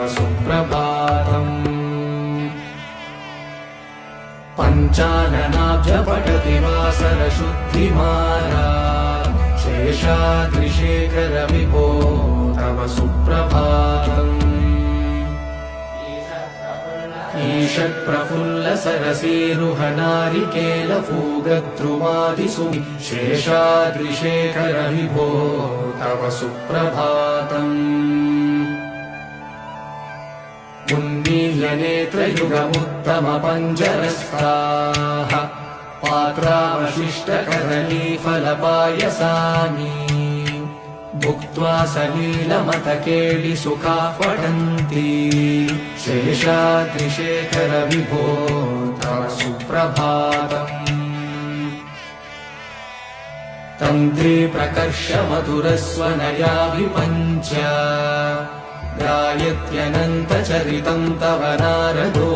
सुप्रभातम् पञ्चाननाब्ज पठति वासरशुद्धिमाला शेषाद्रिशेखर विभो तव सुप्रभातम् ईषत्प्रफुल्ल सरसीरुहनारिकेलपूगद्रुमादिसु शेषाद्रिशेखर विभो तव सुप्रभातम् उन्मीलनेत्रयुगमुत्तमपञ्जरस्थाः पात्रावशिष्टकदलीफलपायसानि भुक्त्वा सलीलमतकेलिसुखाः पठन्ति शेषाद्रिशेखर विभो तव सुप्रभातम् तन्त्री प्रकर्ष मधुरस्वनया विपञ्च गायत्यनन्तचरितं तव नारदो